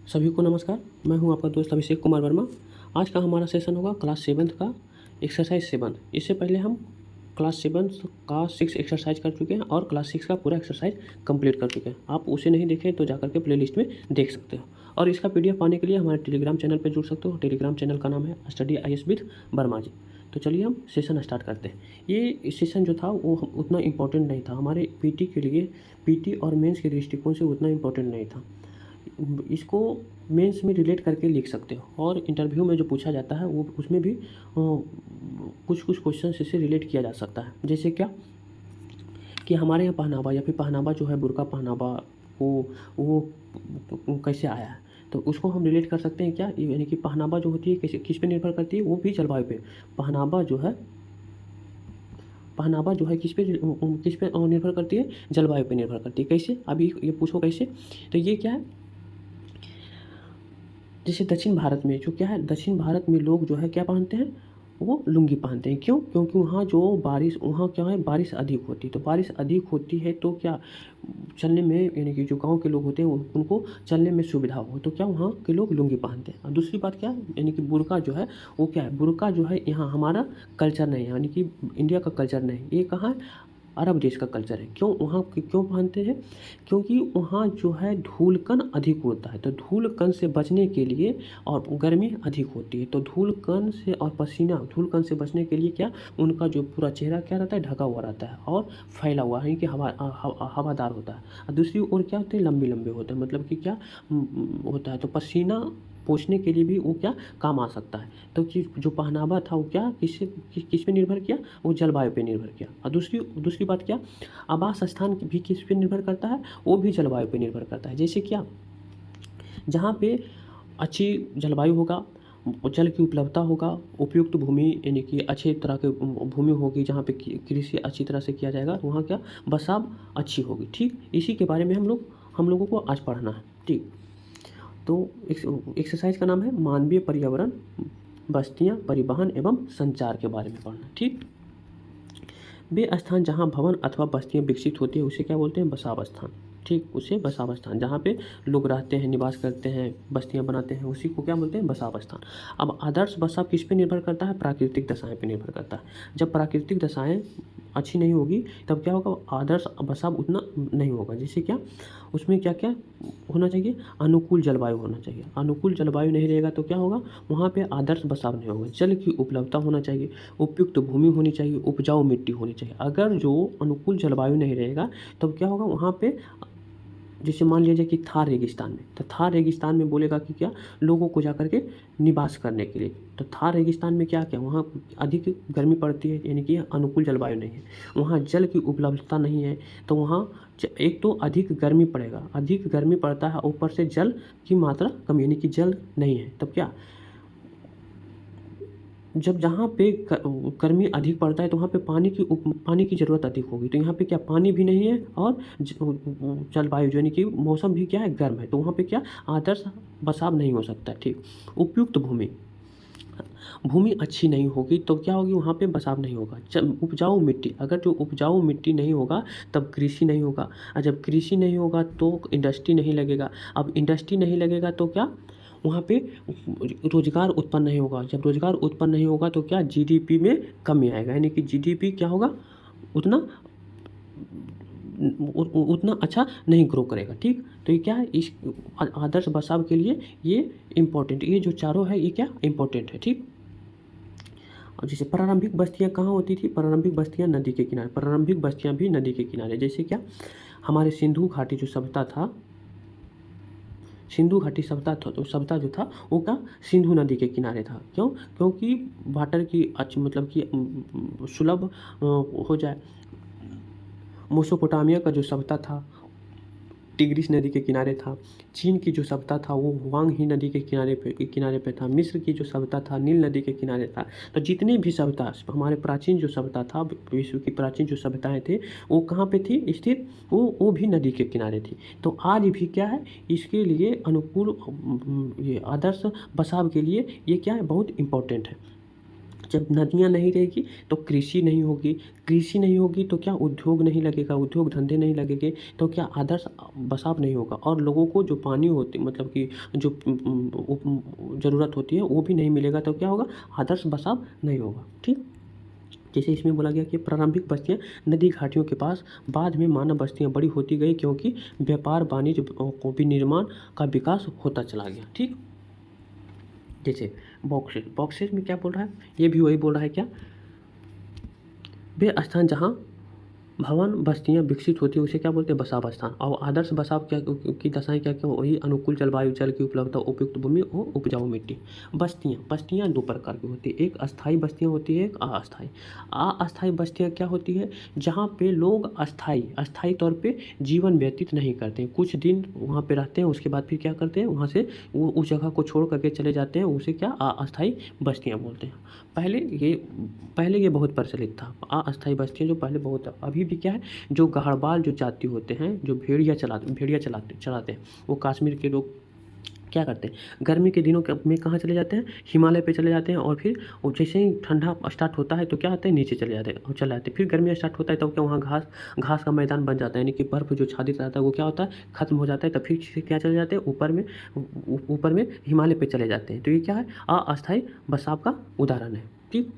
सभी को नमस्कार। मैं हूं आपका दोस्त अभिषेक कुमार वर्मा। आज का हमारा सेशन होगा क्लास 7 का एक्सरसाइज 7। इससे पहले हम क्लास 7 का 6 एक्सरसाइज कर चुके हैं और क्लास 6 का पूरा एक्सरसाइज कंप्लीट कर चुके हैं। आप उसे नहीं देखें तो जाकर के प्लेलिस्ट में देख सकते हो। और इसका पीडीएफ पाने के लिए हमारे टेलीग्राम चैनल पर जुड़ सकते हो। टेलीग्राम चैनल का नाम है स्टडी IAS विद वर्मा जी। तो चलिए हम सेशन स्टार्ट करते हैं। ये सेशन जो था वो उतना इम्पोर्टेंट नहीं था हमारे पीटी के लिए। पीटी और मेंस के दृष्टिकोण से उतना इम्पोर्टेंट नहीं था। इसको मेंस में रिलेट करके लिख सकते हो और इंटरव्यू में जो पूछा जाता है वो उसमें भी कुछ कुछ क्वेश्चन इससे रिलेट किया जा सकता है। जैसे क्या कि हमारे यहाँ पहनावा या फिर पहनावा जो है बुर्का पहनावा वो कैसे आया है, तो उसको हम रिलेट कर सकते हैं क्या, यानी कि पहनावा जो होती है कैसे किस पे निर्भर करती है, वो भी जलवायु पे। पहनावा जो है किस पे निर्भर करती है, जलवायु पे निर्भर करती है। कैसे, अभी ये पूछो कैसे, तो ये क्या है, जैसे दक्षिण भारत में जो क्या है, दक्षिण भारत में लोग जो है क्या पहनते हैं, वो लुंगी पहनते हैं। क्यों? क्योंकि वहाँ जो बारिश, वहाँ क्या है, बारिश अधिक होती है। तो बारिश अधिक होती है तो क्या चलने में, यानी कि जो गांव के लोग होते हैं उनको चलने में सुविधा हो, तो क्या वहाँ के लोग लुंगी पहनते हैं। और दूसरी बात क्या है, यानी कि बुर्का जो है वो क्या है, बुर्का जो है यहाँ हमारा कल्चर नहीं है, यानी कि इंडिया का कल्चर नहीं, ये कहाँ है, अरब देश का कल्चर है। क्यों वहाँ क्यों पहनते हैं? क्योंकि वहाँ जो है धूलकण अधिक होता है, तो धूलकण से बचने के लिए, और गर्मी अधिक होती है, तो धूलकण से और धूलकण से बचने के लिए क्या, उनका जो पूरा चेहरा क्या रहता है, ढका हुआ रहता है और फैला हुआ है कि हवादार होता है। और दूसरी ओर क्या होते हैं, लंबे लंबे होते हैं, मतलब कि क्या होता है, तो पसीना पोंछने के लिए भी वो क्या काम आ सकता है। तो कि जो पहनावा था वो क्या किस पे निर्भर किया, वो जलवायु पे निर्भर किया। और दूसरी बात क्या, आवास स्थान भी किस पे निर्भर करता है, वो भी जलवायु पे निर्भर करता है। जैसे क्या, जहाँ पे अच्छी जलवायु होगा, जल की उपलब्धता होगा, उपयुक्त भूमि यानी कि अच्छे तरह की भूमि होगी जहाँ पे कृषि अच्छी तरह से किया जाएगा, तो वहाँ क्या बसाव अच्छी होगी। ठीक, इसी के बारे में हम लोगों को आज पढ़ना है। ठीक, तो एक्सरसाइज का नाम है मानवीय पर्यावरण, बस्तियाँ, परिवहन एवं संचार के बारे में पढ़ना। ठीक, वे स्थान जहाँ भवन अथवा बस्तियाँ विकसित होती है उसे क्या बोलते हैं, बसाव स्थान। ठीक, उसे बसाव स्थान, जहाँ पे लोग रहते हैं, निवास करते हैं, बस्तियाँ बनाते हैं, उसी को क्या बोलते हैं, बसाव स्थान। अब आदर्श बसाव किस पे निर्भर करता है, प्राकृतिक दशाएं पे निर्भर करता है। जब प्राकृतिक दशाएं अच्छी नहीं होगी तब क्या होगा, आदर्श बसाव उतना नहीं होगा। जैसे क्या, उसमें क्या क्या होना चाहिए, अनुकूल जलवायु होना चाहिए। अनुकूल जलवायु नहीं रहेगा तो क्या होगा, वहाँ पे आदर्श बसाव नहीं होगा। जल की उपलब्धता होना चाहिए, उपयुक्त भूमि होनी चाहिए, उपजाऊ मिट्टी होनी चाहिए। अगर जो अनुकूल जलवायु नहीं रहेगा तब क्या होगा वहाँ पे, जैसे मान लीजिए कि थार रेगिस्तान में, तो थार रेगिस्तान में बोलेगा कि क्या, लोगों को जाकर के निवास करने के लिए, तो थार रेगिस्तान में क्या क्या वहाँ अधिक गर्मी पड़ती है, यानी कि अनुकूल जलवायु नहीं है, वहाँ जल की उपलब्धता नहीं है, तो वहाँ एक तो अधिक गर्मी पड़ेगा, अधिक गर्मी पड़ता है, ऊपर से जल की मात्रा कम, यानी कि जल नहीं है, तब क्या, जब जहाँ पे गर्मी अधिक पड़ता है तो वहाँ पे पानी की ज़रूरत अधिक होगी, तो यहाँ पे क्या पानी भी नहीं है और जलवायु यानी कि मौसम भी क्या है, गर्म है, तो वहाँ पे क्या आदर्श बसाव नहीं हो सकता। ठीक, उपयुक्त भूमि अच्छी नहीं होगी तो क्या होगी, वहाँ पे बसाव नहीं होगा। जब उपजाऊ मिट्टी, अगर जो उपजाऊ मिट्टी नहीं होगा तब कृषि नहीं होगा, और जब कृषि नहीं होगा तो इंडस्ट्री नहीं लगेगा। अब इंडस्ट्री नहीं लगेगा तो क्या, वहाँ पे रोज़गार उत्पन्न नहीं होगा। जब रोज़गार उत्पन्न नहीं होगा तो क्या, जीडीपी में कमी आएगा, यानी कि जीडीपी क्या होगा, उतना उतना अच्छा नहीं ग्रो करेगा। ठीक, तो ये क्या है, इस आदर्श बसाव के लिए ये इम्पोर्टेंट, ये जो चारों है ये क्या इम्पोर्टेंट है। ठीक, और जैसे प्रारंभिक बस्तियाँ कहाँ होती थी, प्रारंभिक बस्तियाँ नदी के किनारे, प्रारंभिक बस्तियाँ भी नदी के किनारे। जैसे क्या, हमारे सिंधु घाटी जो सभ्यता था, सिंधु घाटी सभ्यता था, तो सभ्यता जो था वो क्या सिंधु नदी के किनारे था। क्यों? क्योंकि वाटर की अच्छी मतलब कि सुलभ हो जाए। मेसोपोटामिया का जो सभ्यता था टिग्रिस नदी के किनारे था। चीन की जो सभ्यता था वो हुआंग ही नदी के किनारे पे था। मिस्र की जो सभ्यता था नील नदी के किनारे था। तो जितने भी सभ्यता, हमारे प्राचीन जो सभ्यता था, विश्व की प्राचीन जो सभ्यताएं थे वो कहाँ पे थी स्थित, वो भी नदी के किनारे थी। तो आज भी क्या है, इसके लिए अनुकूल ये आदर्श बसाव के लिए ये क्या है, बहुत इम्पोर्टेंट है। जब नदियाँ नहीं रहेगी तो कृषि नहीं होगी, कृषि नहीं होगी तो क्या उद्योग नहीं लगेगा, उद्योग धंधे नहीं लगेंगे तो क्या आदर्श बसाव नहीं होगा, और लोगों को जो पानी होती मतलब कि जो ज़रूरत होती है वो भी नहीं मिलेगा, तो क्या होगा, आदर्श बसाव नहीं होगा। ठीक, जैसे इसमें बोला गया कि प्रारंभिक बस्तियां नदी घाटियों के पास, बाद में मानव बस्तियां बड़ी होती गई क्योंकि व्यापार वाणिज्य को विनिर्माण का विकास होता चला गया। ठीक, जैसे बॉक्सेट, बॉक्सेट में क्या बोल रहा है, ये भी वही बोल रहा है क्या, वे स्थान जहाँ भवन बस्तियाँ विकसित होती है उसे क्या बोलते हैं, बसाव स्थान। और आदर्श बसाव क्या की दशाएं क्या क्या, वही अनुकूल जलवायु, जल की उपलब्धता, उपयुक्त भूमि और उपजाऊ मिट्टी। बस्तियाँ दो प्रकार की होती है, एक अस्थायी बस्तियाँ होती है, एक अस्थायी। अस्थायी बस्तियाँ क्या होती है, जहाँ पे लोग अस्थायी तौर पे जीवन व्यतीत नहीं करते हैं, कुछ दिन वहाँ पे रहते हैं, उसके बाद फिर क्या करते हैं, वहाँ से वो उस जगह को छोड़ करके चले जाते हैं, उसे क्या अस्थायी बस्तियाँ बोलते हैं। पहले ये बहुत प्रचलित था, अस्थायी बस्तियाँ जो पहले बहुत, अभी भी क्या है, जो गढ़वाल जो जाति होते हैं, जो भेड़िया चलाते हैं, वो कश्मीर के लोग क्या करते हैं, गर्मी के दिनों में कहाँ चले जाते हैं, हिमालय पे चले जाते हैं, और फिर वो जैसे ही ठंडा स्टार्ट होता है तो क्या होता है, नीचे चले जाते हैं और चले जाते हैं, फिर गर्मी स्टार्ट होता है तो क्या, वहाँ घास का मैदान बन जाता है, यानी कि बर्फ़ जो छादित रहता है वो क्या होता है, खत्म हो जाता है, तो फिर क्या चले जाते हैं, ऊपर में हिमालय पे चले जाते हैं। तो ये क्या है, अस्थायी बसाव का उदाहरण है। ठीक,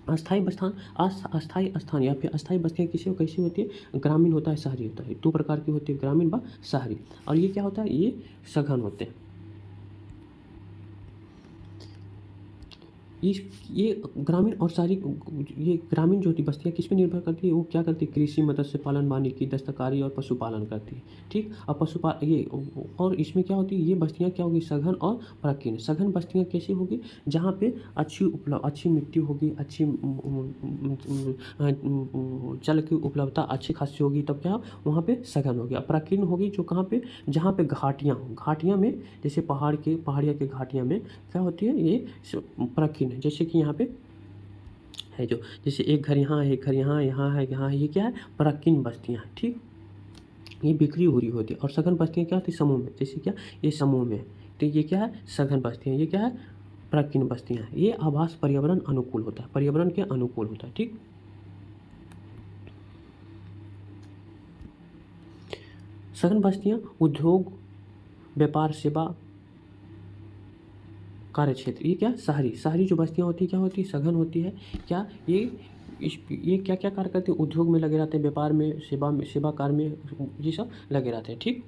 अस्थायी स्थान या फिर अस्थायी बस्तियाँ कैसी होती है, ग्रामीण होता है, शहरी होता है, दो प्रकार की होती है, ग्रामीण व शहरी। और ये क्या होता है, ये सघन होते हैं। ये ग्रामीण और शहरी, ये ग्रामीण जो होती बस्तियाँ किस पे निर्भर करती है, वो क्या करती है, कृषि, मत्स्य पालन, वानिकी, दस्तकारी और पशुपालन करती है। ठीक, और और इसमें क्या होती है, ये बस्तियाँ क्या होगी, सघन और प्राकीर्ण। सघन बस्तियाँ कैसी होगी, जहाँ पे अच्छी मिट्टी होगी, अच्छी जल की उपलब्धता अच्छी खासी होगी, तब क्या वहाँ पे सघन होगी। प्राकीर्ण होगी जो कहाँ पे, जहाँ पे घाटियाँ हों, घाटियाँ में जैसे पहाड़िया के घाटियाँ में क्या होती है, ये प्राकीर्ण, जैसे कि यहाँ पे है, जो जैसे एक घर यहाँ है, एक घर यहाँ है, ये क्या है, प्राकीर्ण बस्तियाँ हैं। ठीक, ये बिखरी हुई होती है। और सघन बस्तियाँ क्या होती है, समूह में, जैसे क्या, ये समूह में, तो ये क्या है, सघन बस्तियाँ, ये क्या है, प्राकीर्ण बस्तियाँ हैं। ये आवास पर्यावरण अनुकूल होता है, पर्यावरण के अनुकूल होता है। ठीक, सघन बस्तियाँ उद्योग, व्यापार, सेवा, कार्य क्षेत्र, ये क्या, शहरी जो बस्तियाँ होती है क्या होती है, सघन होती है। क्या ये क्या क्या कार्य करते हैं, उद्योग में लगे रहते हैं, व्यापार में, सेवा कार्य में, ये सब लगे रहते हैं। ठीक,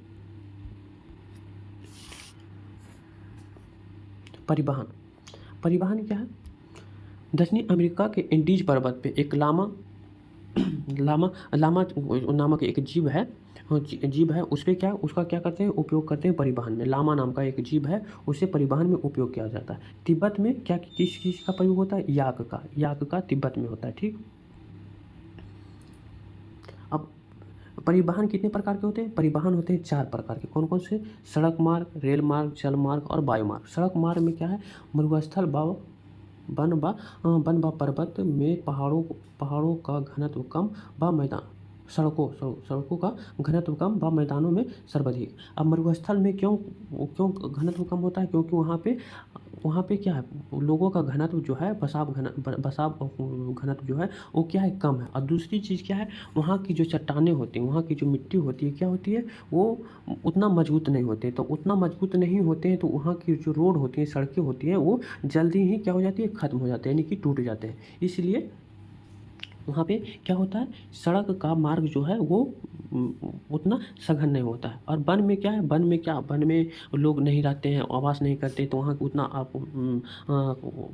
परिवहन क्या है, दक्षिणी अमेरिका के एंडीज पर्वत पे एक लामा नामक एक जीव है, उस पर क्या, उसका क्या करते हैं, उपयोग करते हैं परिवहन में। लामा नाम का एक जीव है, उसे परिवहन में उपयोग किया जाता है। तिब्बत में क्या, किस का प्रयोग होता है, याक का तिब्बत में होता है। ठीक, अब परिवहन कितने प्रकार के होते हैं, परिवहन होते हैं 4 प्रकार के, कौन कौन से, सड़क मार्ग, रेल मार्ग, जल मार्ग और वायु मार्ग। सड़क मार्ग में क्या है, मरुस्थल वन व पर्वत में पहाड़ों का घनत्व कम व मैदान, सड़कों का घनत्व कम व मैदानों में सर्वाधिक। अब मरुस्थल में क्यों घनत्व कम होता है, क्योंकि वहाँ पे क्या है, लोगों का घनत्व जो है, बसाव घनत्व जो है वो क्या है, कम है। और दूसरी चीज़ क्या है, वहाँ की जो चट्टानें होती हैं, वहाँ की जो मिट्टी होती है क्या होती है, वो उतना मजबूत नहीं होते, तो उतना मजबूत नहीं होते हैं तो वहाँ की जो रोड होती है, सड़कें होती हैं, वो जल्दी ही क्या हो जाती है, ख़त्म हो जाते हैं, यानी कि टूट जाते हैं। इसलिए वहाँ पे क्या होता है, सड़क का मार्ग जो है वो उतना सघन नहीं होता है। और वन में क्या है, वन में लोग नहीं रहते हैं, आवास नहीं करते, तो वहाँ उतना आप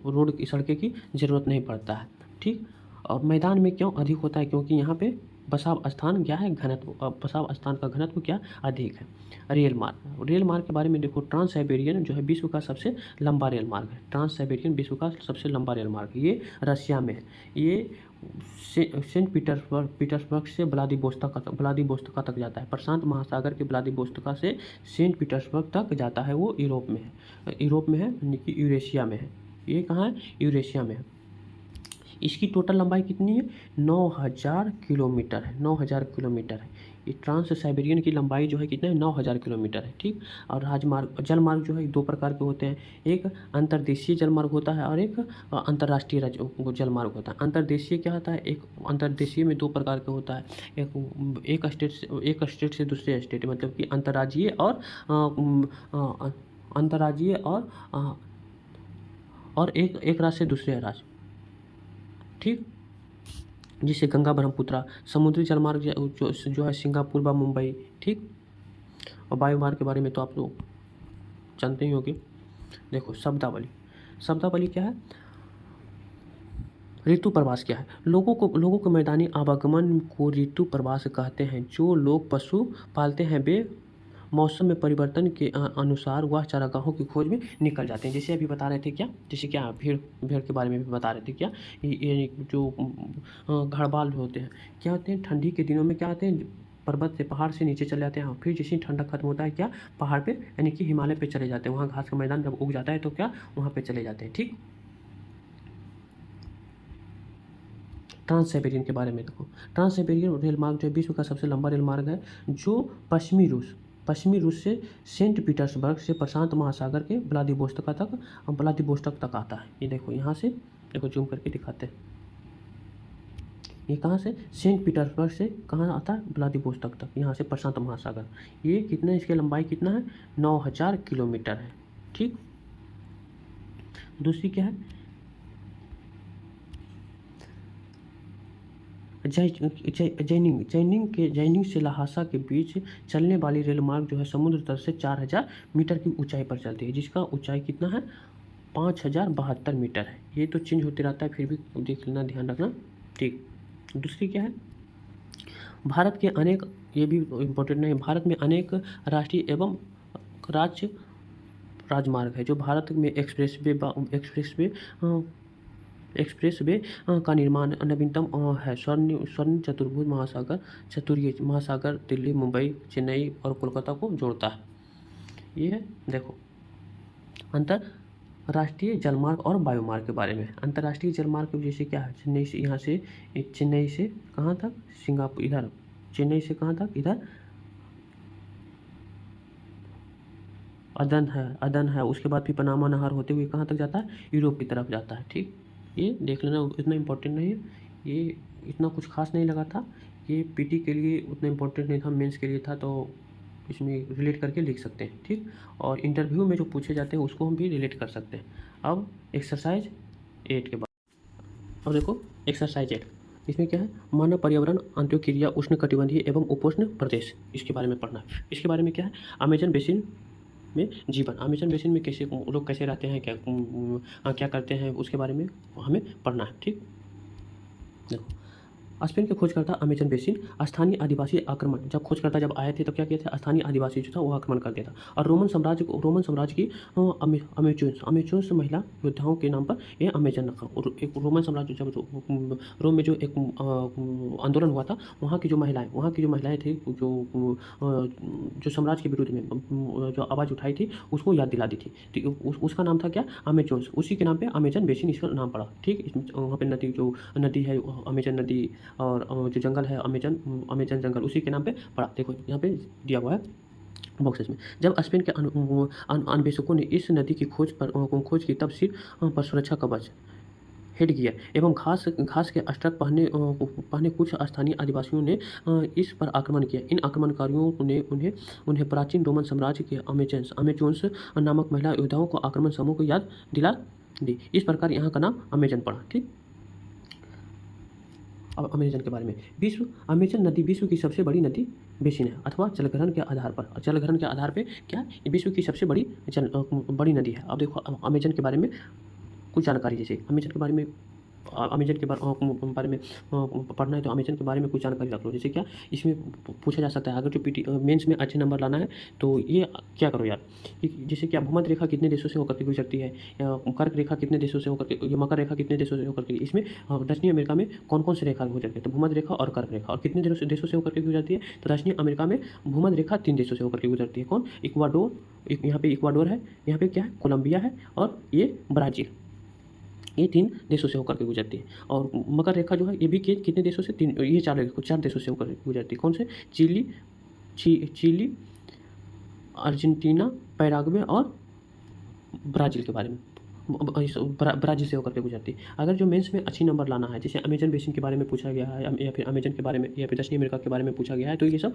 रोड की, सड़कें की ज़रूरत नहीं पड़ता है। ठीक, और मैदान में क्यों अधिक होता है, क्योंकि यहाँ पे बसाव स्थान क्या है, बसाव स्थान का घनत्व क्या अधिक है। रेल मार्ग के बारे में देखो, ट्रांस साइबेरियन जो है विश्व का सबसे लंबा रेल मार्ग है। ट्रांस साइबेरियन विश्व का सबसे लंबा रेल मार्ग है, ये रशिया में है। ये सेंट पीटर्सबर्ग से व्लादिवोस्तोक तक जाता है। प्रशांत महासागर के व्लादिवोस्तोक से सेंट पीटर्सबर्ग तक जाता है, वो यूरोप में है, यानी कि यूरेशिया में है। ये कहाँ है, यूरेशिया में है। इसकी टोटल लंबाई कितनी है? 9000 किलोमीटर है, 9000 किलोमीटर है। ये ट्रांस साइबेरियन की लंबाई जो है कितना है? 9000 किलोमीटर है, ठीक। और राजमार्ग जलमार्ग जो है दो प्रकार के होते हैं, एक अंतर्देशीय जलमार्ग होता है और एक अंतर्राष्ट्रीय जलमार्ग होता है। अंतर्देशीय क्या होता है? एक अंतर्देशीय में दो प्रकार का होता है, एक स्टेट से दूसरे स्टेट, मतलब कि अंतर्राज्यीय और अंतर्राज्यीय और एक राज्य से दूसरे राज्य, ठीक। जिसे गंगा ब्रह्मपुत्रा। समुद्री जलमार्ग जो है सिंगापुर व मुंबई, ठीक। और वायुमार्ग के बारे में तो आप लोग जानते ही होंगे। देखो शब्दावली क्या है? ऋतु प्रवास क्या है? लोगों को मैदानी आवागमन को ऋतु प्रवास कहते हैं। जो लोग पशु पालते हैं वे मौसम में परिवर्तन के अनुसार वह चारागाहों की खोज में निकल जाते हैं। जैसे अभी बता रहे थे क्या, जैसे क्या भेड़ के बारे में भी बता रहे थे क्या, ये जो घड़वाल होते हैं क्या होते हैं, ठंडी के दिनों में क्या होते हैं, पर्वत से पहाड़ से नीचे चले जाते हैं। फिर जैसे ही ठंडा खत्म होता है क्या, पहाड़ पे यानी कि हिमालय पे चले जाते हैं। वहाँ घास का मैदान जब उग जाता है तो क्या वहाँ पे चले जाते हैं, ठीक। ट्रांस साइबेरियन के बारे में देखो, ट्रांस साइबेरियन रेल मार्ग जो है विश्व का सबसे लंबा रेल मार्ग है, जो पश्चिमी रूस से सेंट पीटर्सबर्ग से प्रशांत महासागर के व्लादिवोस्तोक तक आता है। ये देखो यहाँ से, देखो जूम करके दिखाते हैं। ये कहाँ से? सेंट पीटर्सबर्ग से कहाँ आता है? व्लादिवोस्तोक तक, यहाँ से प्रशांत महासागर। ये कितना, इसकी लंबाई कितना है? 9000 किलोमीटर है, ठीक। दूसरी क्या है? जैनिंग से लहासा के बीच चलने वाली रेल मार्ग जो है समुद्र तल से 4000 मीटर की ऊंचाई पर चलती है, जिसका ऊंचाई कितना है? 5072 मीटर है। ये तो चेंज होते रहता है, फिर भी देख लेना, ध्यान रखना, ठीक। दूसरी क्या है? भारत के अनेक, ये भी इम्पोर्टेंट नहीं है, भारत में अनेक राष्ट्रीय एवं राज्य राजमार्ग है, जो भारत में एक्सप्रेसवे का निर्माण नवीनतम है। स्वर्ण चतुर्भुज महासागर दिल्ली, मुंबई, चेन्नई और कोलकाता को जोड़ता है। ये है, देखो अंतरराष्ट्रीय जलमार्ग और वायुमार्ग के बारे में। अंतर्राष्ट्रीय जलमार्ग जैसे क्या है? चेन्नई से, यहाँ से चेन्नई से कहाँ तक? सिंगापुर, इधर चेन्नई से कहाँ तक? इधर अदन है। उसके बाद फिर पनामा नहर होते हुए कहाँ तक जाता है? यूरोप की तरफ जाता है, ठीक। ये देख लेना, इतना इम्पोर्टेंट नहीं है, ये इतना कुछ खास नहीं लगा था, ये पीटी के लिए उतना इम्पोर्टेंट नहीं था, मेंस के लिए था, तो इसमें रिलेट करके लिख सकते हैं, ठीक। और इंटरव्यू में जो पूछे जाते हैं उसको हम भी रिलेट कर सकते हैं। अब एक्सरसाइज 8 के बाद, अब देखो एक्सरसाइज 8, इसमें क्या है? मानव पर्यावरण, अंत्योक्रिया, उष्ण कटिबंधीय एवं उपोष्ण प्रदेश, इसके बारे में पढ़ना है। इसके बारे में क्या है? अमेजन बेसिन में जीवन, अमेजन बेसिन में कैसे लोग कैसे रहते हैं, क्या करते हैं, उसके बारे में हमें पढ़ना है, ठीक। देखो स्पेन के खोजकर्ता अमेजन बेसिन, स्थानीय आदिवासी आक्रमण, जब खोजकर्ता जब आए थे तो क्या किया था? स्थानीय आदिवासी जो था वो आक्रमण कर दिया था। और रोमन साम्राज्य की अमेजोन्स महिला योद्धाओं के नाम पर ये अमेजन रखा। और एक रोमन साम्राज्य जब रोम में जो एक आंदोलन हुआ था, वहाँ की जो महिलाएं थी, जो साम्राज्य के विरुद्ध में जो आवाज़ उठाई थी, उसको याद दिला दी थी। तो उसका नाम था क्या? अमेजोन्स। उसी के नाम पे अमेजन बेसिन इसका नाम पड़ा, ठीक। वहाँ पे नदी है अमेजन नदी, और जो जंगल है अमेजन जंगल, उसी के नाम पे पड़ा। देखो यहाँ पे दिया हुआ है बॉक्सेस में। जब स्पेन के अन्वेषकों ने इस नदी की खोज की, तब सिर पर सुरक्षा कवच, हेडगियर एवं घास के अस्त्रक पहने कुछ स्थानीय आदिवासियों ने इस पर आक्रमण किया। इन आक्रमणकारियों ने उन्हें प्राचीन रोमन साम्राज्य के अमेजोन्स नामक महिला योद्धाओं को आक्रमण समूह को याद दिला दी। इस प्रकार यहाँ का नाम अमेजन पड़ा, ठीक। अब अमेजन के बारे में, अमेजन नदी विश्व की सबसे बड़ी नदी बेसिन है, अथवा जलग्रहण के आधार पर क्या विश्व की सबसे बड़ी नदी है। अब देखो अमेजन के बारे में कुछ जानकारी, जैसे अमेजन के बारे में पढ़ना है तो अमेजन के बारे में कुछ जानकारी रख लो। जैसे क्या इसमें पूछा जा सकता है, अगर जो पीटी मेंस में अच्छे नंबर लाना है तो ये क्या करो यार, जैसे क्या भूमध्य रेखा कितने देशों से होकर के गुजरती है, या कर्क रेखा कितने देशों से होकर के, या मकर रेखा कितने देशों से होकर के, इसमें दक्षिणी अमेरिका में कौन कौन सी रेखा गुजरती है, तो भूमध्य रेखा और कर्क रेखा, और कितने देशों से होकर के गुजरती है, तो दक्षिणी अमेरिका में भूमध्य रेखा 3 देशों से होकर के गुजरती है। कौन? इक्वाडोर, यहाँ पे इक्वाडोर है, यहाँ पे क्या है? कोलंबिया है, और ये ब्राज़ील, ये 3 देशों से होकर के गुजरती है। और मकर रेखा जो है ये भी कितने देशों से, 3, ये 4 देशों से होकर गुजरती है। कौन से? चिली, अर्जेंटीना, पैराग्वे और ब्राज़ील के बारे में। ब्राज़ील से होकर के गुजरती है। अगर जो मेंस में अच्छी नंबर लाना है, जैसे अमेज़न बेसिन के बारे में पूछा गया है या फिर अमेज़न के बारे में या फिर दक्षिण अमेरिका के बारे में पूछा गया है, तो ये सब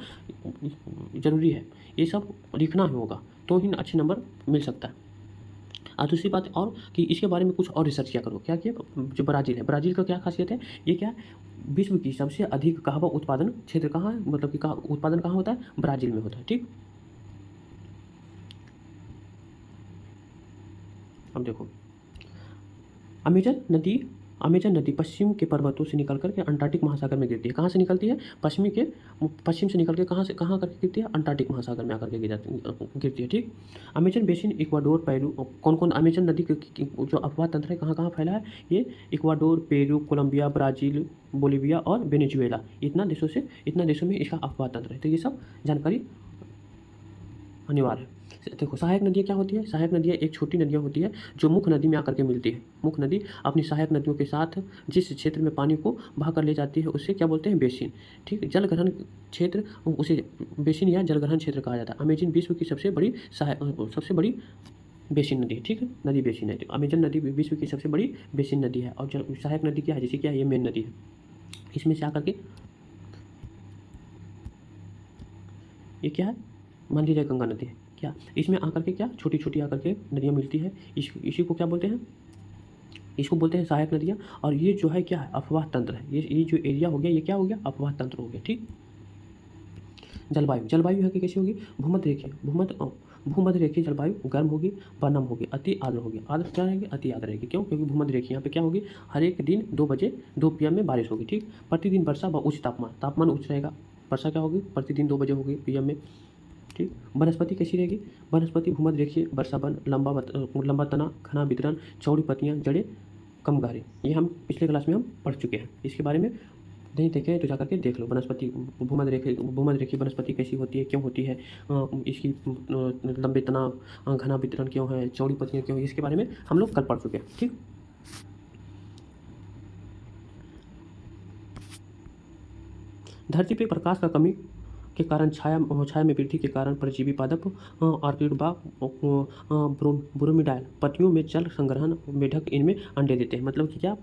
ज़रूरी है, ये सब लिखना ही होगा, तो ही अच्छे नंबर मिल सकता है। और दूसरी बात और कि इसके बारे में कुछ और रिसर्च किया करो। क्या किया? जो ब्राज़ील है, ब्राज़ील का क्या खासियत है? ये क्या है? विश्व की सबसे अधिक कहवा उत्पादन क्षेत्र कहाँ है? मतलब कि उत्पादन कहाँ होता है? ब्राज़ील में होता है। ठीक, अब देखो, अमेजन नदी पश्चिम के पर्वतों से निकल कर के अंटार्कटिक महासागर में गिरती है। कहाँ से निकलती है? पश्चिम से निकल के कहाँ करके गिरती है? अंटार्कटिक महासागर में आकर के गिरती है। ठीक, अमेजन बेसिन इक्वाडोर, पेरू, कौन अमेजन नदी की जो अफवाह तंत्र है कहाँ फैला है? ये Ecuador, Peru, Colombia, Brazil, Bolivia और वेनेजुएला, इतना देशों में इसका अफवाह तंत्र है। तो ये सब जानकारी अनिवार्य है। देखो, सहायक नदियाँ क्या होती है? सहायक नदियाँ एक छोटी नदियाँ होती है जो मुख्य नदी में आकर के मिलती है। मुख्य नदी अपनी सहायक नदियों के साथ जिस क्षेत्र में पानी को बहा कर ले जाती है उसे क्या बोलते हैं? बेसिन। ठीक, जलग्रहण क्षेत्र उसे बेसिन या जलग्रहण क्षेत्र कहा जाता है। अमेजन विश्व की सबसे बड़ी बेसिन नदी है। ठीक है, नदी बेसिन है। अमेजन नदी विश्व की सबसे बड़ी बेसिन नदी है। और सहायक नदी क्या है? जैसे क्या है, ये मेन नदी है। इसमें से आकर के ये क्या है? मान लीजिए गंगा नदी है। क्या इसमें आकर के क्या छोटी छोटी आकर के नदियाँ मिलती है? इसी को क्या बोलते हैं? इसको बोलते हैं सहायक नदियाँ। और ये जो है क्या है? अफवाह तंत्र है। ये जो एरिया हो गया, ये क्या हो गया? अफवाह तंत्र हो गया। ठीक, जलवायु है कि कैसी होगी? भूमध्य रेखीय जलवायु गर्म होगी, बनम होगी, अति आर्द्र होगी। आर्द्र क्या रहेगी? अति आर्द्र रहेगी। क्यों? क्योंकि भूमध्य रेखीय यहाँ पे क्या होगी? हर एक दिन 2 बजे 2 PM में बारिश होगी। ठीक, प्रतिदिन वर्षा व उच्च तापमान उच्च रहेगा। वर्षा क्या होगी? प्रतिदिन 2 बजे होगी PM में। ठीक, वनस्पति कैसी रहेगी? वनस्पति भूमध्य रेखीय वर्षावन, लंबा तना, घना वितरण, चौड़ी पत्तियाँ, जड़ें कम गहरी। ये हम पिछले क्लास में हम पढ़ चुके हैं। इसके बारे में नहीं देखे हैं तो जाकर के देख लो। वनस्पति भूमध्य रेखीय वनस्पति कैसी होती है, क्यों होती है, इसकी लंबे तना, घना वितरण क्यों है, चौड़ी पत्तियाँ क्यों है, इसके बारे में हम लोग कल पढ़ चुके हैं। ठीक, धरती पे प्रकाश का कमी के कारण छाया में वृद्धि के कारण परजीवी पादप ऑर्किड व ब्रोमीडाइल पत्तियों में जल संग्रहण मेढक इनमें अंडे देते हैं। मतलब कि क्या?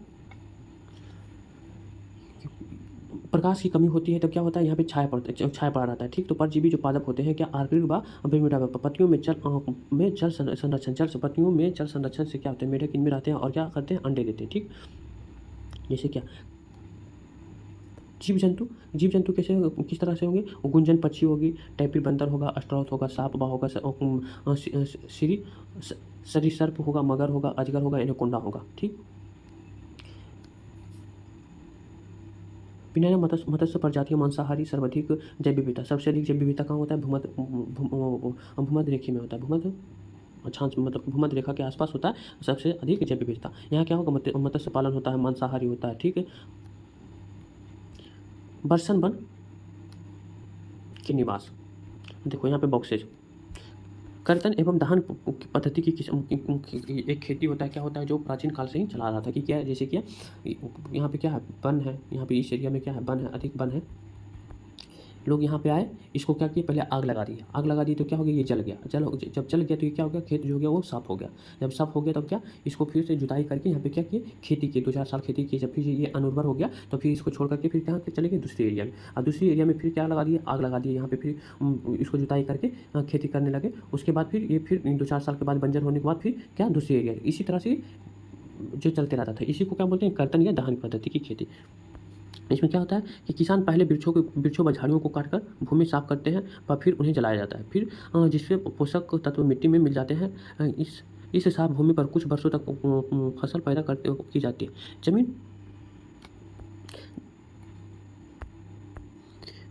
प्रकाश की कमी होती है तब क्या होता है? यहाँ पे छाया पड़ा रहता है। ठीक, तो परजीवी जो पादप होते हैं क्या? ऑर्किड व ब्रोमीडाइल पत्तियों में जल संरक्षण से क्या होता है? मेढक इनमें रहते हैं और क्या करते हैं? अंडे देते हैं। ठीक, जैसे क्या? जीव जंतु कैसे किस तरह से होंगे? गुंजन पक्षी होगी, टैपिर बंदर होगा, अस्ट्रॉथ होगा, सांप होगा, सरीसर्प होगा, मगर होगा, अजगर होगा, एनाकोंडा होगा। ठीक, पिनाया मत्स्य प्रजातियां मांसाहारी, सर्वाधिक जैव विविधता। सबसे अधिक जैव विविधता कहाँ होता है? भूमध्य रेखा में होता है। मतलब भूमध्य रेखा के आसपास होता है सबसे अधिक जैव विविधता। यहाँ क्या होगा? मत्स्य पालन होता है, मांसाहारी होता है। ठीक है, बरसन वन के निवास। देखो यहाँ पे बॉक्सेज, कर्तन एवं दहन पद्धति की एक खेती होता है। क्या होता है? जो प्राचीन काल से ही चला आ रहा था। कि क्या है? जैसे क्या यहाँ पे क्या है? वन है। यहाँ पे इस एरिया में क्या है? वन है, अधिक वन है। लोग यहाँ पे आए, इसको क्या किए? पहले आग लगा दी तो क्या हो गया? ये जल गया। जब जल गया तो ये क्या हो गया? खेत जो हो गया वो साफ हो गया। जब साफ हो गया तब क्या? इसको फिर से जुताई करके यहाँ पे क्या किए? खेती की 2-4 साल खेती की। जब फिर ये अनउर्वर हो गया तो फिर इसको छोड़ करके फिर कहाँ पे चले गए? दूसरे एरिया में। और दूसरी एरिया में फिर क्या लगा दिए? आग लगा दिए। यहाँ पे फिर इसको जुताई करके खेती करने लगे। उसके बाद फिर ये फिर 2-4 साल के बाद बंजर होने के बाद फिर क्या? दूसरी एरिया। इसी तरह से जो चलते रहता था। इसी को क्या बोलते हैं? कर्तन या दहन पद्धति की खेती। इसमें क्या होता है कि किसान पहले वृक्षों व झाड़ियों को काटकर भूमि साफ करते हैं और फिर उन्हें जलाया जाता है। फिर जिससे पोषक तत्व मिट्टी में मिल जाते हैं। इस साफ भूमि पर कुछ वर्षों तक फसल पैदा की जाती है।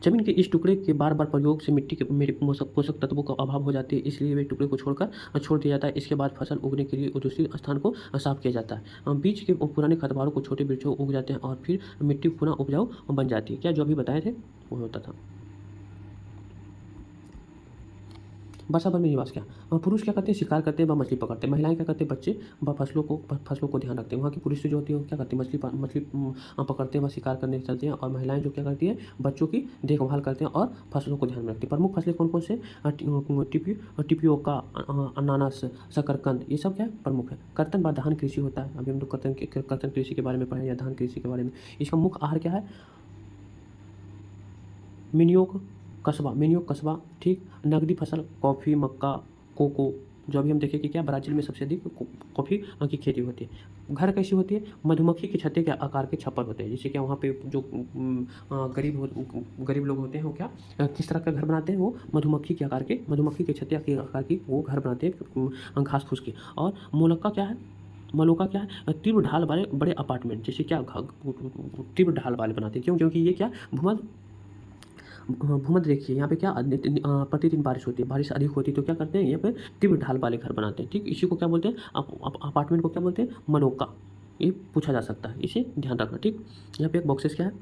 जमीन के इस टुकड़े के बार बार प्रयोग से मिट्टी के पोषक तत्वों का अभाव हो जाती है। इसलिए वे टुकड़े को छोड़ दिया जाता है। इसके बाद फसल उगने के लिए दूसरे स्थान को साफ किया जाता है। बीज के पुराने खतवारों को छोटे वृक्षों उग जाते हैं और फिर मिट्टी पुनः उपजाऊ बन जाती है। क्या जो अभी बताए थे वो होता था। वर्षा भर में निवास क्या पुरुष क्या करते हैं, शिकार करते हैं व मछली पकड़ते हैं। महिलाएं क्या करते हैं, बच्चे व फसलों को ध्यान रखते हैं। वहाँ की पुरुष जो होती है वो क्या करती है, मछली पकड़ते हैं व शिकार करने चलते हैं, और महिलाएं जो क्या करती है, बच्चों की देखभाल करते हैं और फसलों को ध्यान में रखती है। प्रमुख फसलें कौन कौन से, टिपियोका, अनानास, शकरकंद, ये सब क्या है, प्रमुख है। कर्तन व धान कृषि होता है, अभी हम लोग कर्तन कृषि के बारे में पढ़े, या धान कृषि के बारे में। इसका मुख्य आहार क्या है, मिनियोग कस्बा, ठीक। नकदी फसल कॉफ़ी, मक्का, कोको, जो अभी हम देखें कि क्या ब्राज़ील में सबसे अधिक कॉफ़ी की खेती होती है। घर कैसी होती है, मधुमक्खी के छत्ते के आकार के छप्पर होते हैं। जैसे क्या वहाँ पे जो गरीब लोग होते हैं वो क्या किस तरह का घर बनाते हैं, वो मधुमक्खी के छत्ते के आकार की वो घर बनाते हैं घास फूस के। और मलोका क्या है, तीव्र ढाल वाले बड़े अपार्टमेंट, जैसे क्या तीव्र ढाल वाले बनाते हैं। क्यों, क्योंकि ये क्या भूमध्य रेखीय, यहाँ पे क्या प्रतिदिन बारिश होती है, बारिश अधिक होती है तो क्या करते हैं, यहाँ पे तीव्र ढाल वाले घर बनाते हैं, ठीक। इसी को क्या बोलते हैं, अपार्टमेंट को क्या बोलते हैं, मलोका। ये पूछा जा सकता है, इसे ध्यान रखना, ठीक। यहाँ पे एक बॉक्सेस क्या है,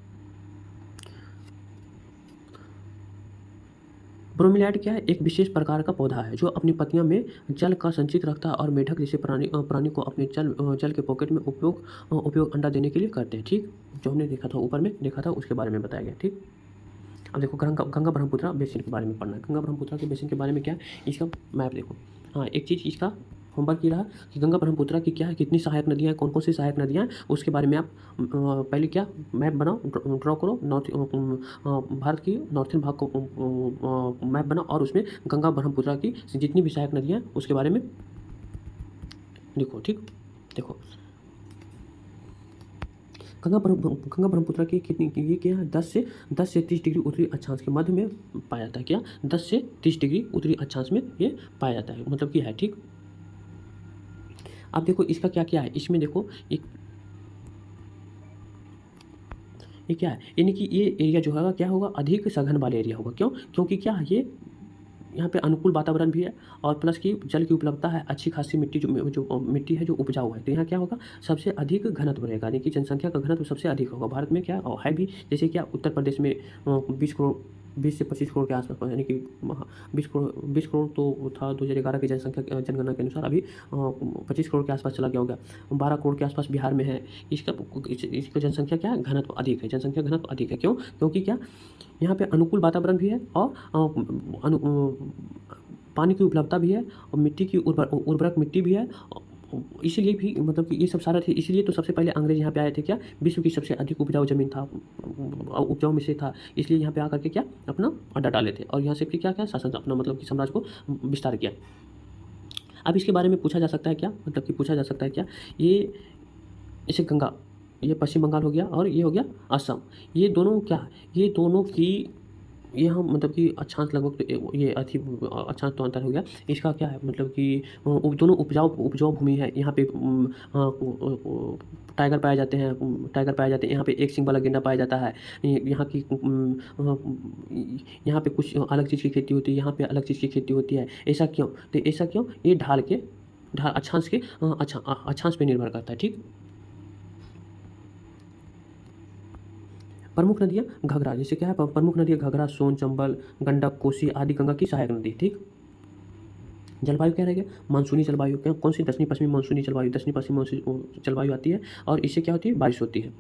ब्रोमीलाइट क्या है, एक विशेष प्रकार का पौधा है जो अपनी पत्तियों में जल का संचित रखता है, और मेढक जैसे प्राणी को अपने जल के पॉकेट में उपयोग अंडा देने के लिए करते हैं, ठीक। जो हमने देखा था, ऊपर में देखा था, उसके बारे में बताया गया, ठीक। अब देखो गंगा ब्रह्मपुत्र बेसिन के बारे में पढ़ना है। गंगा ब्रह्मपुत्र के बेसिन के बारे में क्या है, इसका मैप देखो। हाँ, एक चीज़ इसका होमवर्क ये रहा कि गंगा ब्रह्मपुत्र की क्या है, कितनी सहायक नदियाँ हैं, कौन कौन सी सहायक नदियाँ हैं, उसके बारे में आप पहले क्या मैप बनाओ, ड्रॉ करो, भारत की नॉर्थन भाग को मैप बनाओ, और उसमें गंगा ब्रह्मपुत्र की जितनी भी सहायक नदियाँ हैं उसके बारे में लिखो, ठीक। देखो गंगा ब्रह्मपुत्र की कितनी, ये क्या है, 10 से 30 डिग्री उत्तरी अक्षांश के मध्य में पाया जाता है। क्या 10 से 30 डिग्री उत्तरी अक्षांश में ये पाया जाता है, मतलब कि है, ठीक। अब देखो इसका क्या क्या है, इसमें देखो ये क्या है, यानी कि ये एरिया जो होगा क्या होगा, अधिक सघन वाला एरिया होगा। क्यों, क्योंकि क्या ये यहाँ पे अनुकूल वातावरण भी है, और प्लस की जल की उपलब्धता है, अच्छी खासी मिट्टी जो मिट्टी है जो उपजाऊ है, तो यहाँ क्या होगा, सबसे अधिक घनत्व रहेगा, यानी कि जनसंख्या का घनत्व सबसे अधिक होगा भारत में। क्या है भी, जैसे क्या उत्तर प्रदेश में 20 से 25 करोड़ के आसपास, यानी कि 20 करोड़ तो था 2011 की जनगणना के अनुसार, अभी 25 करोड़ के आसपास चला गया होगा। 12 करोड़ के आसपास बिहार में है। इसका जनसंख्या क्या है, घनत्व अधिक है, जनसंख्या घनत्व अधिक है। क्यों, क्योंकि क्या यहाँ पे अनुकूल वातावरण भी है, और पानी की उपलब्धता भी है, और मिट्टी की उर्वरक मिट्टी भी है। इसीलिए भी, मतलब कि ये सब सारा थे, इसीलिए तो सबसे पहले अंग्रेज यहाँ पे आए थे। क्या विश्व की सबसे अधिक उपजाऊ जमीन था, उपजाऊ में से था, इसलिए यहाँ पे आकर के क्या अपना अड्डा डाले थे, और यहाँ से फिर क्या क्या शासन अपना, मतलब कि साम्राज्य को विस्तार किया। अब इसके बारे में पूछा जा सकता है क्या, मतलब कि पूछा जा सकता है क्या, ये जैसे गंगा, ये पश्चिम बंगाल हो गया, और ये हो गया असम, ये दोनों क्या, ये दोनों की ये हम, मतलब कि अक्षांश लगभग तो ये अक्षांश तो अंतर हो गया। इसका क्या है, मतलब कि दोनों उपजाऊ भूमि है। यहाँ पे टाइगर पाए जाते हैं, यहाँ पे एक सींग वाला गेंडा पाया जाता है। यहाँ पे कुछ अलग चीज़ की खेती होती है, यहाँ पे अलग चीज़ की खेती होती है। ऐसा क्यों, तो ऐसा क्यों, ये अक्षांश पे निर्भर करता है, ठीक। प्रमुख नदियाँ घाघरा, जैसे क्या है, प्रमुख नदियाँ घाघरा, सोन, चंबल, गंडक, कोसी आदि गंगा की सहायक नदी, ठीक। जलवायु क्या रहेगा, मानसूनी जलवायु, क्या कौन सी, दक्षिणी पश्चिमी मानसूनी जलवायु आती है, और इससे क्या होती है, बारिश होती है।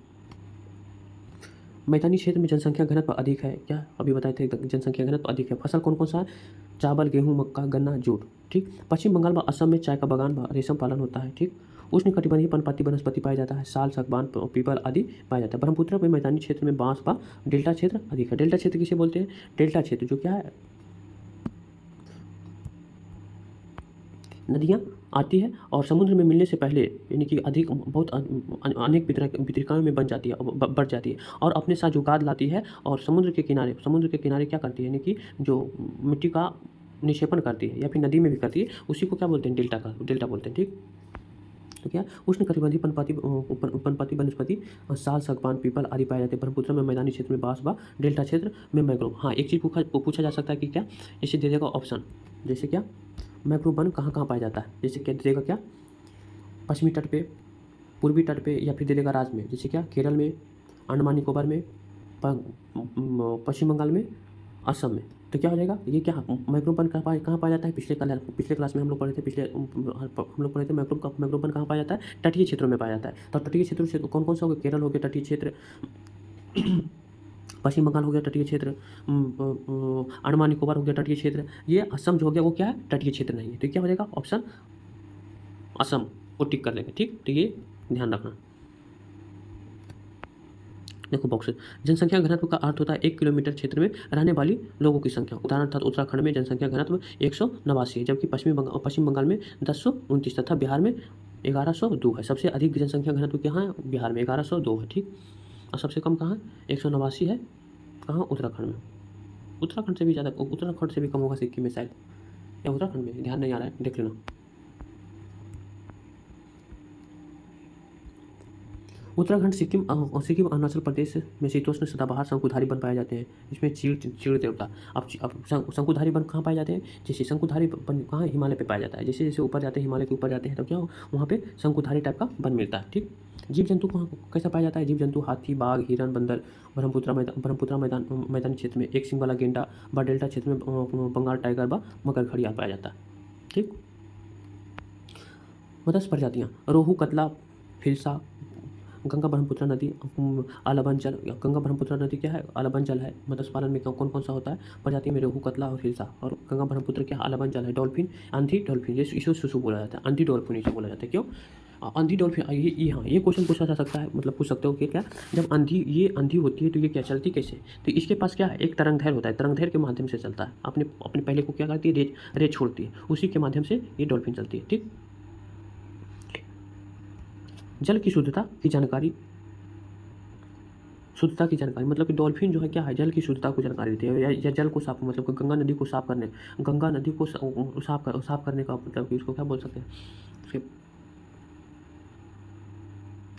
मैदानी क्षेत्र में जनसंख्या घनत्व अधिक है, क्या अभी बताए थे, जनसंख्या घनत्व अधिक है। फसल कौन कौन सा है, चावल, गेहूँ, मक्का, गन्ना, जूट, ठीक। पश्चिम बंगाल व असम में चाय का बागान व रेशम पालन होता है, ठीक। उष्णकटिबंधीय पर्णपाती वनस्पति पाया जाता है, साल, सागवान, पीपल आदि पाया जाता है। ब्रह्मपुत्र में मैदानी क्षेत्र में बांस व डेल्टा क्षेत्र अधिक है। डेल्टा क्षेत्र किसे बोलते हैं, डेल्टा क्षेत्र जो क्या है, नदियाँ आती है और समुद्र में मिलने से पहले, यानी कि बहुत अनेक वितरिकाओं में बन जाती है, बढ़ जाती है, और अपने साथ जो गाद लाती है, और समुद्र के किनारे क्या करती है, यानी कि जो मिट्टी का निक्षेपण करती है, या फिर नदी में भी करती है, उसी को क्या बोलते हैं, डेल्टा बोलते हैं, ठीक। तो क्या उष्णकटिबंधीय पर्णपाती वनस्पति, साल, सागवान, पीपल आदि पाए जाते हैं। ब्रह्मपुत्र में मैदानी क्षेत्र में बांस व डेल्टा क्षेत्र में मैंग्रोव। हाँ, एक चीज़ पूछा जा सकता है कि क्या, जैसे दे देगा ऑप्शन, जैसे क्या मैंग्रोव वन कहाँ कहाँ पाया जाता है, जैसे क्या दे देगा, क्या पश्चिमी तट पे, पूर्वी तट पे, या फिर दे देगा राज्य में, जैसे क्या केरल में, अंडमान निकोबार में, पश्चिम बंगाल में, असम में। तो क्या हो जाएगा, ये क्या मैक्रोबन कहाँ पाया जाता है, पिछले क्लास में हम लोग पढ़े थे, हम लोग पढ़े थे मैक्रोबन कहाँ पाया जाता है, तटीय क्षेत्रों में पाया जाता है। तो तटीय क्षेत्र कौन कौन सा हो गया, केरल हो गया तटीय क्षेत्र, पश्चिम बंगाल हो गया तटीय क्षेत्र, अंडमान निकोबार हो गया तटीय क्षेत्र। ये असम जो हो गया वो क्या है, तटीय क्षेत्र नहीं है। तो क्या हो जाएगा ऑप्शन असम को टिक कर लेंगे। ठीक, तो ये ध्यान रखना। देखो बॉक्स, जनसंख्या घनत्व का अर्थ होता है 1 किलोमीटर क्षेत्र में रहने वाली लोगों की संख्या। उदाहरण अर्थात उत्तराखंड में जनसंख्या घनत्व 189 है, जबकि पश्चिम बंगाल में 1029 तथा बिहार में 1102 है। सबसे अधिक जनसंख्या घनत्व कहाँ है, बिहार में 1102 है। ठीक, और सबसे कम कहाँ है, 189 है, कहाँ, उत्तराखंड में। उत्तराखंड से भी ज़्यादा, उत्तराखंड से भी कम होगा सिक्किम में शायद, या उत्तराखंड में, ध्यान नहीं आ रहा है, देख लेना। उत्तराखंड, सिक्किम अरुणाचल प्रदेश में शीतोष्ण सदाबहार शंकुधारी वन पाए जाते हैं। इसमें चीड़ देवता। अब शंकुधारी वन कहाँ पाए जाते हैं, जैसे शंकुधारी वन कहाँ, हिमालय पे पाया जाता है। जैसे जैसे ऊपर जाते हैं, हिमालय के ऊपर जाते हैं, तो क्या हो, वहाँ पे शंकुधारी टाइप का वन मिलता है। ठीक, जीव जंतु कहाँ कैसा पाया जाता है, जीव जंतु हाथी, बाघ, हिरन, बंदर ब्रह्मपुत्रा मैदान क्षेत्र में एक सिंग वाला गेंडा, व डेल्टा क्षेत्र में बंगाल टाइगर व मकर घड़ियाल पाया जाता है। ठीक, मत्स्य प्रजातियाँ, रोहू, कतला, फिलसा, गंगा ब्रह्मपुत्र नदी, आलबन जल। गंगा ब्रह्मपुत्र नदी क्या है, आलबन जल है। मत्स्य पालन में कौन कौन सा होता है, प्रजाति में रोहू, कतला और हिल्सा। और गंगा ब्रह्मपुत्र क्या, आलबन जल है। डॉल्फिन, आंधी डॉल्फिन, ये इसे सुसु बोला जाता है, आंधी डॉल्फिन इसे बोला जाता है। क्यों, आंधी डॉल्फिन, ये हाँ, ये क्वेश्चन पूछा जा सकता है, मतलब पूछ सकते हो कि क्या, जब आंधी होती है तो ये क्या चलती कैसे, तो इसके पास क्या है, एक तरंगधैर्य होता है, तरंगधैर्य के माध्यम से चलता है। अपने पहले को क्या करती है, रेत छोड़ती है, उसी के माध्यम से ये डॉल्फिन चलती है। ठीक, जल की शुद्धता की जानकारी, मतलब कि डॉल्फिन जो है क्या है, जल की शुद्धता को जानकारी देती है, या जल को साफ, मतलब कि गंगा नदी को साफ करने का मतलब कि उसको क्या बोल सकते हैं,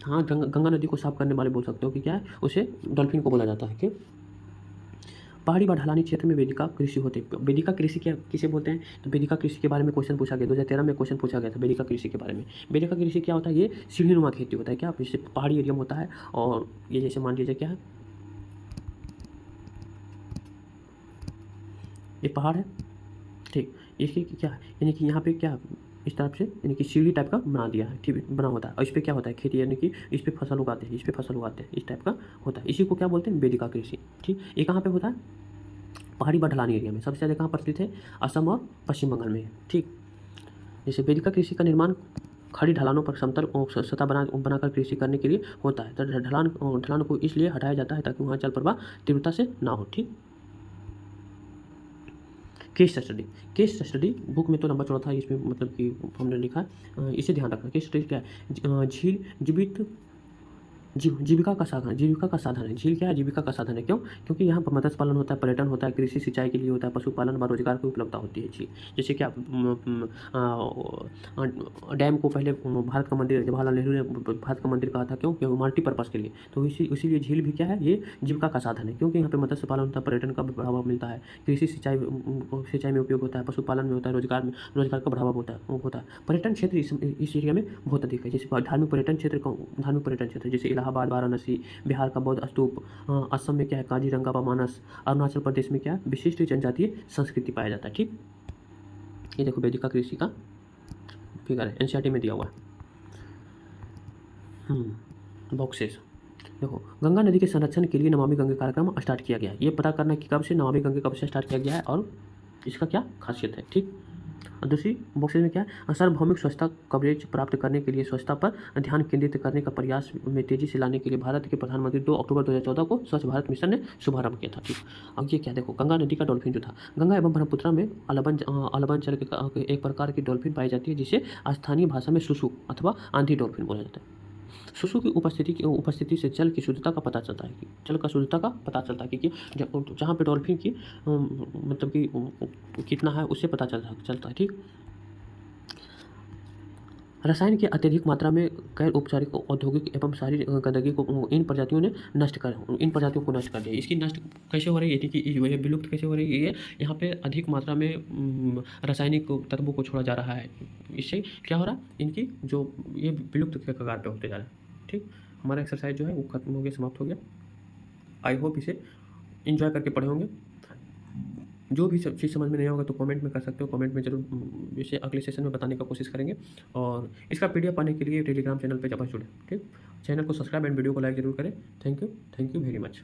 हाँ, गंगा नदी को साफ करने वाले बोल सकते हो कि क्या है, उसे डॉल्फिन को बोला जाता है। कि पहाड़ी व ढलानी क्षेत्र में वेदिका कृषि होती है। वेदिका कृषि क्या किसे बोलते हैं, तो वेदिका कृषि के बारे में क्वेश्चन पूछा गया, 2013 में क्वेश्चन पूछा गया था वेदिका कृषि के बारे में। वेदिका कृषि क्या होता है, ये सीढ़ीनुमा खेती होता है। क्या, जैसे पहाड़ी एरिया में होता है, और ये जैसे मान लीजिए क्या है, ये पहाड़ है। ठीक, इसकी क्या है, यानी कि यहाँ पे क्या, इस तरफ से यानी कि सीढ़ी टाइप का बना दिया है, ठीक बना होता है, और इस पर क्या होता है, खेती, यानी कि इस पर फसल उगाते हैं, इस टाइप का होता है। इसी को क्या बोलते हैं, वेदिका कृषि। ठीक, ये कहाँ पे होता है, पहाड़ी व ढलानी एरिया में। सबसे ज़्यादा कहाँ प्रचलित है, असम और पश्चिम बंगाल में। ठीक, जैसे वेदिका कृषि का निर्माण खड़ी ढलानों पर समतल सतह बनाकर कृषि करने के लिए होता है। तो ढलान को इसलिए हटाया जाता है ताकि वहाँ जल प्रवाह तीव्रता से ना हो। ठीक, केस स्टडी बुक में तो लंबा चौड़ा था, इसमें मतलब कि हमने लिखा है, इसे ध्यान रखना। केस स्टडी क्या है, झील जीवित जीविका का साधन है। झील क्या है, जीविका का साधन है। क्यों, क्योंकि यहाँ पर मत्स्य पालन होता है, पर्यटन होता है, कृषि सिंचाई के लिए होता है, पशुपालन व रोजगार की उपलब्धता होती है झील। जैसे क्या, डैम को पहले भारत का मंदिर, जवाहरलाल नेहरू ने भारत का मंदिर कहा था। क्यों, क्योंकि मल्टीपर्पज़ के लिए। तो इसीलिए झील भी क्या है, ये जीविका का साधन है, क्योंकि यहाँ पे मत्स्य पालन होता है, पर्यटन का भी बढ़ावा मिलता है, कृषि सिंचाई में उपयोग होता है, पशुपालन में होता है, रोजगार का बढ़ावा होता है। पर्यटन क्षेत्र इस एरिया में बहुत अधिक है। जैसे धार्मिक पर्यटन क्षेत्र जैसे इलाहाबाद, वाराणसी, बिहार का बौद्ध स्तूप, असम में क्या है, काजीरंगा व मानस, अरुणाचल प्रदेश में क्या है, विशिष्ट जनजातीय संस्कृति पाया जाता है। ठीक, ये देखो वेदिका कृषि का फिगर है, एनसीईआरटी में दिया हुआ है। बॉक्सेस देखो, गंगा नदी के संरक्षण के लिए नमामि गंगे कार्यक्रम स्टार्ट किया गया है। ये पता करना कि कब से नमामि गंगे कब से स्टार्ट किया गया है और इसका क्या खासियत है। ठीक, और दूसरी बॉक्सेज में क्या है, सार्वभौमिक स्वच्छता कवरेज प्राप्त करने के लिए स्वच्छता पर ध्यान केंद्रित करने का प्रयास में तेजी से लाने के लिए भारत के प्रधानमंत्री 2 अक्टूबर 2014 को स्वच्छ भारत मिशन ने शुभारंभ किया था। ठीक, अब ये क्या देखो, गंगा नदी का डॉल्फिन जो था, गंगा एवं ब्रह्मपुत्र में अलबन जल के एक प्रकार की डॉल्फिन पाई जाती है, जिसे स्थानीय भाषा में सुसु अथवा आंधी डॉल्फिन बोला जाता है। सुसु की उपस्थिति से जल की शुद्धता का पता चलता है, कि जहाँ पे डॉल्फिन की मतलब कि कितना है उससे पता चलता है। ठीक, रसायन की अत्यधिक मात्रा में गैर औपचारिक औद्योगिक एवं शारीरिक गंदगी को इन प्रजातियों को नष्ट कर दिया। इसकी नष्ट कैसे हो रही है, कि ये विलुप्त कैसे हो रही है, ये यहाँ पे अधिक मात्रा में रासायनिक तत्वों को छोड़ा जा रहा है। इससे क्या हो रहा है, इनकी जो ये विलुप्त के कगार पे होते जा रहा है। ठीक, हमारा एक्सरसाइज जो है वो खत्म हो गया, समाप्त हो गया। आई होप इसे इंजॉय करके पढ़े होंगे। जो भी सब चीज़ समझ में नहीं होगा तो कमेंट में कर सकते हो, कमेंट में ज़रूर इसे अगले सेशन में बताने का कोशिश करेंगे। और इसका पीडीएफ पाने के लिए टेलीग्राम चैनल पे ज़रूर जुड़ें, ठीक। चैनल को सब्सक्राइब एंड वीडियो को लाइक ज़रूर करें। Thank you very much.